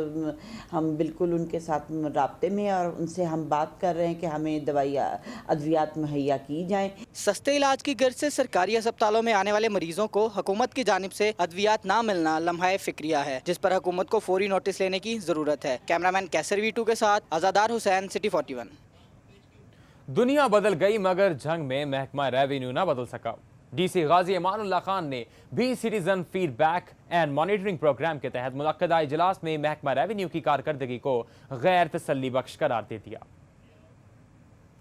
हम बिल्कुल उनके साथ राब्ते में और उनसे हम बात कर रहे हैं कि हमें दवाइयाँ अद्वियात मुहैया की जाएँ। सस्ते इलाज की गर्ज से सरकारी अस्पतालों में आने वाले मरीजों को हुकूमत की जानिब से अद्वियात ना मिलना लम्हाए फिक्रिया है, जिस पर हुकूमत को फौरी नोटिस लेने की जरूरत है। कैमरामैन कैसर वीटू के साथ आजादार हुसैन, सिटी 41। दुनिया बदल गई मगर जंग में महकमा रेवेन्यू ना बदल सका। डीसी गाजी अमानुल्लाह खान ने भी citizen feedback and monitoring programme के तहत मुनक्कदा इजलास में महकमा रेवेन्यू की कारकर्दगी को गैर तसल्ली बख्श करार दे दिया।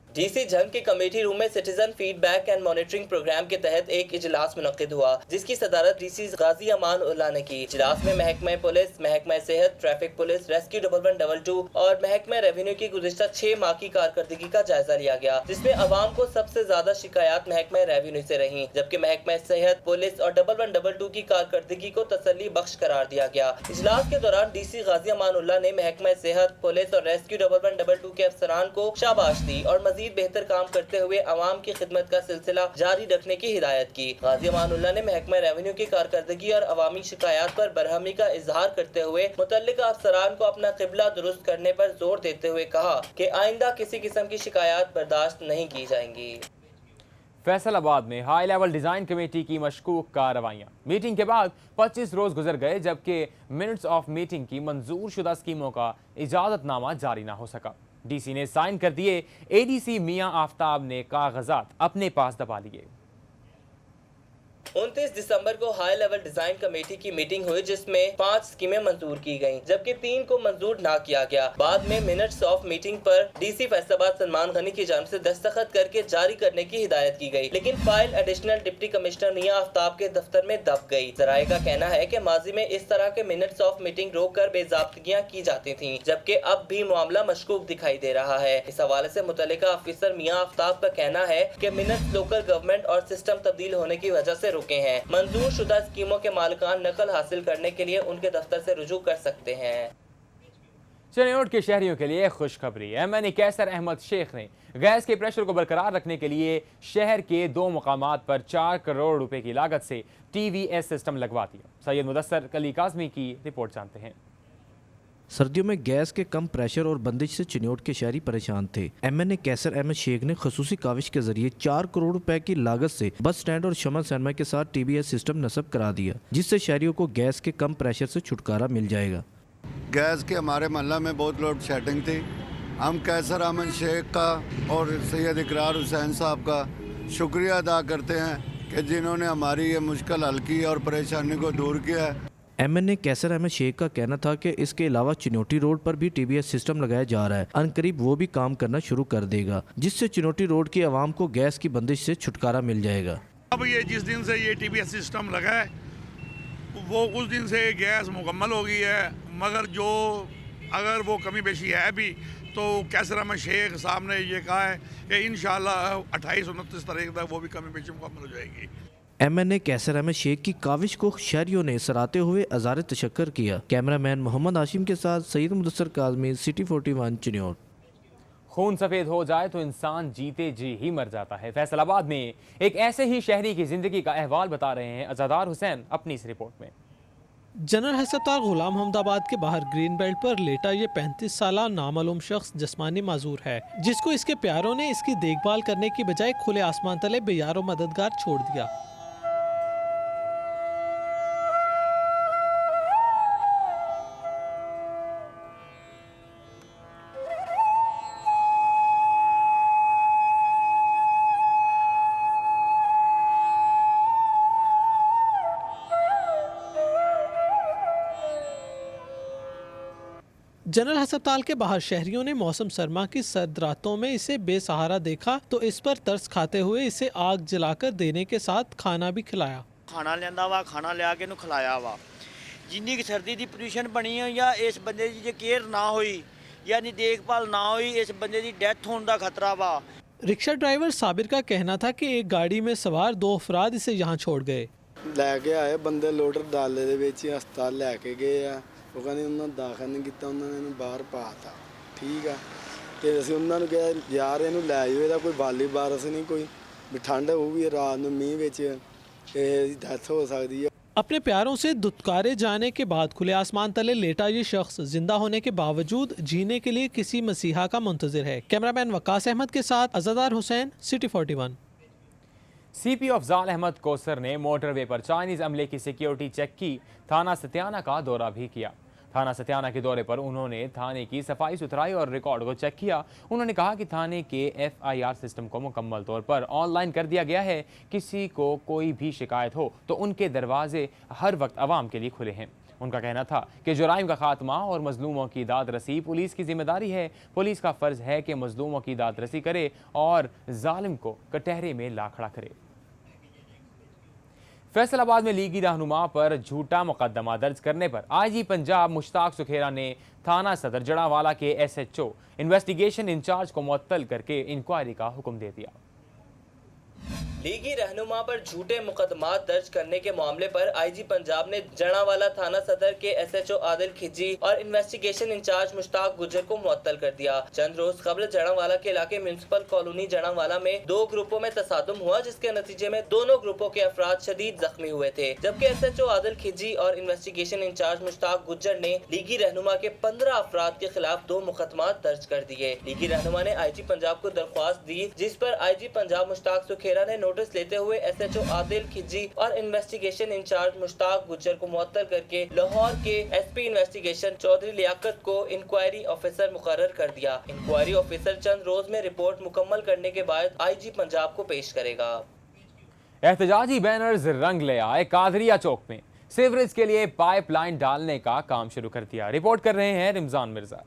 डीसी जंग के कमेटी रूम में citizen feedback and monitoring programme के तहत एक इजलास मुनक्किद हुआ, जिसकी सदारत डीसी गाजी अमान उल्लाह ने की। इजलास में महकमा पुलिस, महकमा सेहत, ट्रैफिक पुलिस, रेस्क्यू 1122 और महकमा रेवेन्यू की गुज़िश्ता 6 माह की कारकर्दगी का जायजा लिया गया, जिसमें अवाम को सबसे ज्यादा शिकायत महकमा रेवेन्यू से रही, जबकि महकमा सेहत, पुलिस और 1122 की कारकर्दगी को तसल्ली बख्श करार दिया गया। इजलास के दौरान डीसी गाजी अमान उल्लाह ने महकमा सेहत, पुलिस और रेस्क्यू 1122 के अफसरान को शाबाश दी और मजीद बेहतर काम करते हुए अवाम की खिदमत का सिलसिला जारी रखने की हिदायत की। गाजी अमानुल्लाह ने महकमा रेवेन्यू की कारकर्दगी और अवामी शिकायत पर बरहमी का इजहार करते हुए मुतल्लिका अफसरान को अपना किबला दुरुस्त करने पर जोर देते हुए कहा कि आइंदा किसी किस्म की शिकायत बर्दाश्त नहीं की जाएंगी। फैसलाबाद में हाई लेवल डिजाइन कमेटी की मशकूक कार्रवाइयां। मीटिंग के बाद 25 रोज गुजर गए, जबकि मिनट्स ऑफ मीटिंग की मंजूर शुदा स्कीमों का इजाजतनामा जारी ना हो सका। डीसी ने साइन कर दिए, एडीसी मियां आफ्ताब ने कागजात अपने पास दबा लिए। 29 दिसंबर को हाई लेवल डिजाइन कमेटी की मीटिंग हुई, जिसमें 5 स्कीमें मंजूर की गयी, जबकि 3 को मंजूर ना किया गया। बाद में मिनट्स ऑफ मीटिंग पर डीसी फैसलाबाद सलमान गनी की जानिब से दस्तखत करके जारी करने की हिदायत की गई, लेकिन फाइल एडिशनल डिप्टी कमिश्नर मियां आफ्ताब के दफ्तर में दब गई। जराये का कहना है कि माजी में इस तरह के मिनट्स ऑफ मीटिंग रोक कर बेजाब्तगियां की जाती थी, जबकि अब भी मामला मशकूक दिखाई दे रहा है। इस हवाले से मुतल्लिका ऑफिसर मियां आफ्ताब का कहना है कि मिनट्स लोकल गवर्नमेंट और सिस्टम तब्दील होने की वजह से रुके हैं। मंजूर शुदा स्कीमों के मालिकान नकल हासिल करने के लिए उनके दफ्तर से रुजू कर सकते हैं। चिन्योट के शहरियों के लिए खुशखबरी। एमएनए कैसर अहमद शेख ने गैस के प्रेशर को बरकरार रखने के लिए शहर के 2 मकामात पर 4 करोड़ रुपए की लागत से टीवीएस सिस्टम लगवा दिया। सैयद मुदस्सर अली काज़मी की रिपोर्ट जानते हैं। सर्दियों में गैस के कम प्रेशर और बंदिश से चिन्योट के शहरी परेशान थे। एमएनए कैसर अहमद शेख ने खसूसी काविश के जरिए 4 करोड़ रुपए की लागत से बस स्टैंड और शमल सिनेमा के साथ टीवीएस सिस्टम नस्ब करा दिया, जिससे शहरियों को गैस के कम प्रेशर से छुटकारा मिल जाएगा। गैस के हमारे मोहल्ला में बहुत लोड शेडिंग थी। हम कैसर अहमद शेख का और सैयद इकरार हुसैन साहब का शुक्रिया अदा करते हैं कि जिन्होंने हमारी ये मुश्किल हल की और परेशानी को दूर किया है। एमएनए कैसर अहमद शेख का कहना था कि इसके अलावा चिनोटी रोड पर भी टीवीएस सिस्टम लगाया जा रहा है। अनकरीब वो भी काम करना शुरू कर देगा, जिससे चिनोटी रोड की आवाम को गैस की बंदिश से छुटकारा मिल जाएगा। अब ये जिस दिन से ये टीवीएस सिस्टम लगा है वो उस दिन से गैस मुकम्मल हो गई है, मगर जो अगर वो कमी बेशी है भी तो कैसर अहमद शेख साहब ने ये कहा है कि इंशाल्लाह 28-29 तारीख तक वो भी कमी बेशी मुकम्मल हो जाएगी। एमएनए कैसर अहमद शेख की काविश को शहरियों ने सराहते हुए अज़ार तशक्कर किया। कैमरामैन मोहम्मद हाशिम के साथ सैयद मुदस्सर काज़मी, सिटी 41 चिन्योट। खून सफेद हो जाए तो इंसान जीते जी ही मर जाता है। फैसलाबाद में एक ऐसे ही शहरी की जिंदगी का अहवाल बता रहे हैं आजादार हुसैन अपनी इस रिपोर्ट में। जनरल अस्पताल गुलाम हमदाबाद के बाहर ग्रीन बेल्ट पर लेटा ये 35 साला नामालूम शख्स जिस्मानी माजूर है, जिसको इसके प्यारों ने इसकी देखभाल करने की बजाय खुले आसमान तले बेयारो मददगार छोड़ दिया। जनरल अस्पताल के बाहर शहरियों ने मौसम सरमा की सर्द रातों में इसे बेसहारा देखा तो इस पर तरस खाते हुए इसे आग जलाकर देने के साथ खाना भी खिलाया। खाना लिया वा, खाना लिया के खिलाया वा। जिन्नी सर्दी की पोजीशन बनी है या इस बंदे की केयर ना हुई यानी देखभाल ना हुई, इस बंदे की डेथ होने का खतरा वा। रिक्शा ड्राइवर साबिर का कहना था कि एक गाड़ी में सवार 2 अफराद इसे यहाँ छोड़ गए। लैके आए बंदे लोडर डाले दे विच ही हस्पताल लैके गए आ, ਉਹ ਕਹਿੰਦੇ ਉਹਨਾਂ ਦਾਖਲ ਨਹੀਂ ਕੀਤਾ, ਉਹਨਾਂ ਨੇ ਇਹਨੂੰ ਬਾਹਰ ਪਾਤਾ। ਠੀਕ ਆ ਤੇ ਅਸੀਂ ਉਹਨਾਂ ਨੂੰ ਕਿਹਾ ਯਾਰ ਇਹਨੂੰ ਲੈ ਜਾਓ, ਇਹਦਾ ਕੋਈ ਬਾਲੀ ਬਾਰਸ ਨਹੀਂ, ਕੋਈ ਵੀ ਠੰਡ ਹੋਊਗੀ ਰਾਤ ਨੂੰ ਮੀਂਹ ਵਿੱਚ ਇਹ ਡੈਥ ਹੋ ਸਕਦੀ ਹੈ। अपने प्यारों से दुत्कारे जाने के बाद खुले आसमान तले लेटा ये शख्स जिंदा होने के बावजूद जीने के लिए किसी मसीहा का मुंतजिर है। कैमरामैन वकास अहमद के साथ अज़ादार हुसैन, सिटी 41। सीपी अफजाल अहमद कोसर ने मोटरवे पर चाइनीज अमले की सिक्योरिटी चेक की। थाना सत्याना का दौरा भी किया। थाना सत्याना के दौरे पर उन्होंने थाने की सफाई सुथराई और रिकॉर्ड को चेक किया। उन्होंने कहा कि थाने के FIR सिस्टम को मुकम्मल तौर पर ऑनलाइन कर दिया गया है। किसी को कोई भी शिकायत हो तो उनके दरवाजे हर वक्त आवाम के लिए खुले हैं। उनका कहना था कि जुराइम का खात्मा और मजलूमों की दाद रसी पुलिस की जिम्मेदारी है। पुलिस का फर्ज है कि मजलूमों की दाद रसी करे और जालिम को कटहरे में ला खड़ा करे। फैसलाबाद में लीगी रहनुमा पर झूठा मुकदमा दर्ज करने पर IG पंजाब मुश्ताक सुखेरा ने थाना सदर जड़ावाला के SHO इन्वेस्टिगेशन इंचार्ज को मुअत्तल करके इंक्वायरी का हुक्म दे दिया। लीगी रहनुमा पर झूठे मुकदमात दर्ज करने के मामले पर IG पंजाब ने जड़ावाला थाना सदर के SHO आदिल खिजी और इन्वेस्टिगेशन इंचार्ज मुश्ताक गुजर को मुअत्तल कर दिया। चंद रोज कबल जड़ावाला के इलाके म्युनिसिपल कॉलोनी जड़ावाला में 2 ग्रुपों में तसादुम हुआ, जिसके नतीजे में दोनों ग्रुपों के अफराद शदीद जख्मी हुए थे। जबकि SHO आदिल खिजी और इन्वेस्टिगेशन इंचार्ज मुश्ताक गुजर ने लीगी रहनुमा के 15 अफराद के खिलाफ 2 मुकदमात दर्ज कर दिए। लीगी रहनुमा ने IG पंजाब को दरख्वास्त दी, जिस पर IG पंजाब मुश्ताक सुखेरा ने नोटिस लेते हुए SHO आदिल खिजी और इन्वेस्टिगेशन इंचार्ज मुश्ताक गुजर को मुअत्तल करके लाहौर के SP इन्वेस्टिगेशन चौधरी लियाकत को इंक्वायरी ऑफिसर मुकर्रर कर दिया। इंक्वायरी ऑफिसर चंद रोज में रिपोर्ट मुकम्मल करने के बाद IG पंजाब को पेश करेगा। एहतजाजी बैनर्स रंग ले आए। कादरिया चौक में सीवरेज के लिए पाइपलाइन डालने का काम शुरू कर दिया। रिपोर्ट कर रहे हैं रमजान मिर्जा।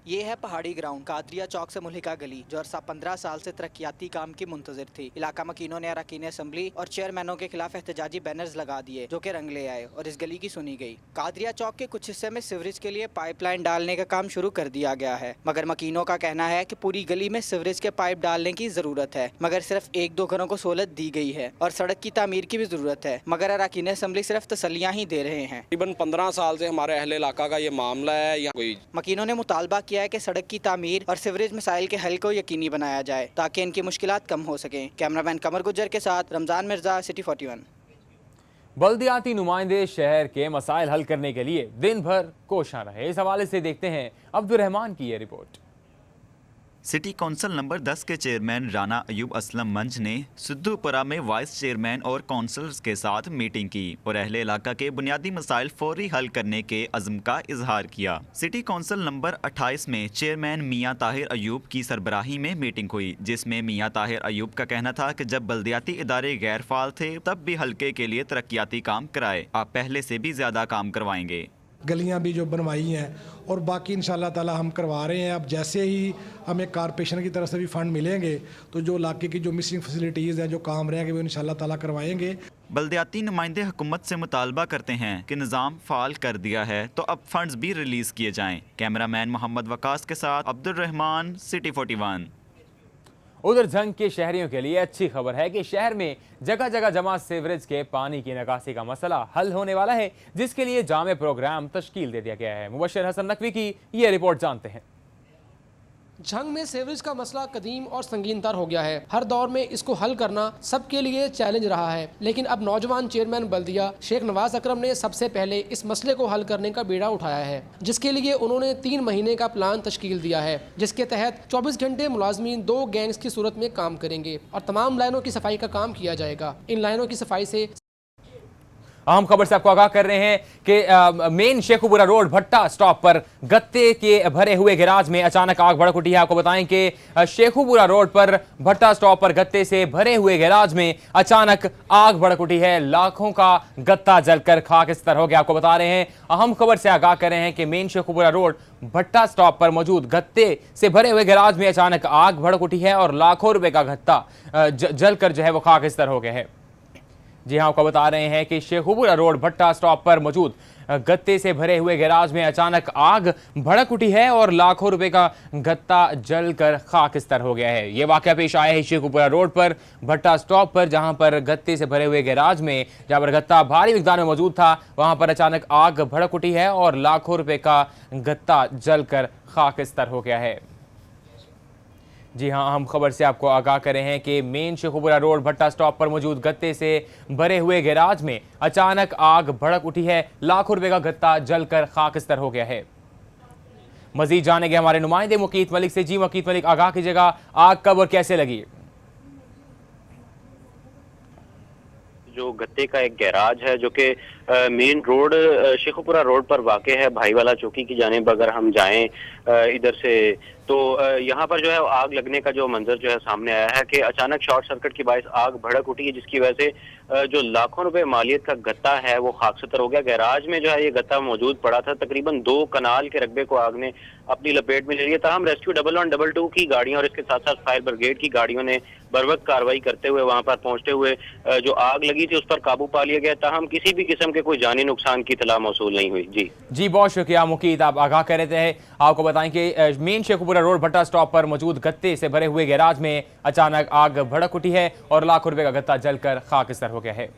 ये है पहाड़ी ग्राउंड कादरिया चौक से मुल्हिका गली, जो अरसा 15 साल से तरक्याती काम की मुंतजिर थी। इलाका मकीनों ने अरकान असम्बली और चेयरमैनों के खिलाफ एहतजाजी बैनर्स लगा दिए, जो कि रंग ले आए और इस गली की सुनी गई। कादरिया चौक के कुछ हिस्से में सीवरेज के लिए पाइपलाइन डालने का काम शुरू कर दिया गया है, मगर मकीनों का कहना है कि पूरी गली में सीवरेज के पाइप डालने की जरूरत है, मगर सिर्फ 1-2 घरों को सहूलत दी गई है और सड़क की तामीर की भी जरूरत है, मगर अरकान असम्बली सिर्फ तसल्लियाँ ही दे रहे हैं। तकरीबन 15 साल से हमारे अहले इलाका का ये मामला है। कोई मकीनों ने मुतालबा किया है कि सड़क की तामीर और सीवरेज मसाइल के हल को यकीनी बनाया जाए ताकि इनकी मुश्किलात कम हो सकें। कैमरामैन कमर गुजर के साथ रमजान मिर्जा, सिटी 41। बल्दियाती नुमाइंदे शहर के मसाइल हल करने के लिए दिन भर कोशां रहे। इस हवाले से देखते हैं अब्दुल रहमान की ये रिपोर्ट। सिटी कौंसिल नंबर 10 के चेयरमैन राना अयूब असलम मंज ने सिद्धूपुरा में वाइस चेयरमैन और कौंसलर्स के साथ मीटिंग की और अहले इलाका के बुनियादी मसाइल फौरी हल करने के अज़्म का इजहार किया। सिटी कौंसिल नंबर 28 में चेयरमैन मियां ताहिर अयूब की सरबराही में मीटिंग हुई, जिसमें मियां ताहिर अयूब का कहना था कि जब बल्दियाती इदारे गैर फाल थे तब भी हल्के के लिए तरक्याती काम कराए, आप पहले से भी ज़्यादा काम करवाएंगे। गलियां भी जो बनवाई हैं और बाकी इंशाल्लाह ताला हम करवा रहे हैं। अब जैसे ही हमें कारपोरेशन की तरफ से भी फंड मिलेंगे तो जो इलाके की जो मिसिंग फैसिलिटीज़ हैं, जो काम रहेंगे, वो इंशाल्लाह ताला करवाएंगे। बल्दियाती नुमाइंदे हुकूमत से मुतालबा करते हैं कि निज़ाम फ़ाल कर दिया है तो अब फंड्स भी रिलीज़ किए जाएँ। कैमरामैन मोहम्मद वकास के साथ अब्दुल रहमान, सिटी 41। उधर जंग के शहरियों के लिए अच्छी खबर है कि शहर में जगह जगह जमा सीवरेज के पानी की निकासी का मसला हल होने वाला है, जिसके लिए जामे प्रोग्राम तश्कील दे दिया गया है। मुबश्शिर हसन नकवी की ये रिपोर्ट जानते हैं। झंग में सीवरेज का मसला कदीम और संगीनतर हो गया है। हर दौर में इसको हल करना सबके लिए चैलेंज रहा है, लेकिन अब नौजवान चेयरमैन बल्दिया शेख नवाज अकरम ने सबसे पहले इस मसले को हल करने का बीड़ा उठाया है, जिसके लिए उन्होंने 3 महीने का प्लान तश्कील दिया है, जिसके तहत 24 घंटे मुलाजमीन 2 गैंग्स की सूरत में काम करेंगे और तमाम लाइनों की सफाई का काम किया जाएगा। इन लाइनों की सफाई से अहम खबर से आपको आगाह कर रहे हैं कि मेन शेखुपुरा रोड भट्टा स्टॉप पर गत्ते के भरे हुए गैराज में अचानक आग भड़क उठी है। आपको बताएं कि शेखुपुरा रोड पर भट्टा स्टॉप पर गत्ते से भरे हुए गैराज में अचानक आग भड़क उठी है। लाखों का गत्ता जलकर खाकस्तर हो गया। आपको बता रहे हैं, अहम खबर से आगाह कर रहे हैं कि मेन शेखुपुरा रोड भट्टा स्टॉप पर मौजूद गत्ते से भरे हुए गैराज में अचानक आग भड़क उठी है और लाखों रुपए का गत्ता जलकर जो है वो खाकस्तर हो गया है। जी हाँ, आपको बता रहे हैं कि शेखुपुरा रोड भट्टा स्टॉप पर मौजूद गत्ते से भरे हुए गैराज में अचानक आग भड़क उठी है और लाखों रुपए का गत्ता जलकर खाकिस्तान हो गया है। ये वाकया पेश आया है शेखुपुरा रोड पर भट्टा स्टॉप पर, जहां पर गत्ते से भरे हुए गैराज में जहां पर गत्ता भारी मिकदार में मौजूद था, वहां पर अचानक आग भड़क उठी है और लाखों रुपए का गत्ता जलकर खाकिस्तान हो गया है। जी हाँ, हम खबर से आपको आगाह कर रहे हैं कि मेन शेखुपुरा रोड भट्टा स्टॉप पर मौजूद गत्ते से भरे हुए गैराज में अचानक आग भड़क उठी है, लाखों रुपए का गत्ता जलकर खाकिस्तान हो गया है। मजीद जानेंगे हमारे नुमाइंदे मुकीत मलिक से। जी मुकीत मलिक, आगाह कीजिएगा, आग कब और कैसे लगी? जो गत्ते का एक गैराज है जो कि मेन रोड शेखुपुरा रोड पर वाक़े है, भाईवाला चौकी की जानिब अगर हम जाएं इधर से तो यहाँ पर जो है आग लगने का जो मंजर जो है सामने आया है कि अचानक शॉर्ट सर्किट की बाइस आग भड़क उठी है, जिसकी वजह से जो लाखों रुपए मालियत का गत्ता है वो खाकसतर हो गया। गैराज में जो है ये गत्ता मौजूद पड़ा था, तकरीबन 2 कनाल के रकबे को आग ने अपनी लपेट में ले लिया। ताहम रेस्क्यू 112 की गाड़ियों और इसके साथ साथ फायर ब्रिगेड की गाड़ियों ने बरवक्त कार्रवाई करते हुए वहां पर पहुंचते हुए जो आग लगी थी उस पर काबू पा लिया गया। ताहम किसी भी किस्म के कोई जानी नुकसान की इतला मौसूल नहीं हुई। जी बहुत शुक्रिया मुकीत, आप आगाह कर रहे थे। आपको बताएं कि मेन शेखुपुरा रोड भट्टा स्टॉप पर मौजूद गत्ते से भरे हुए गैराज में अचानक आग भड़क उठी है और लाखों रुपए का गत्ता जलकर खाकिस्तान हो गया है।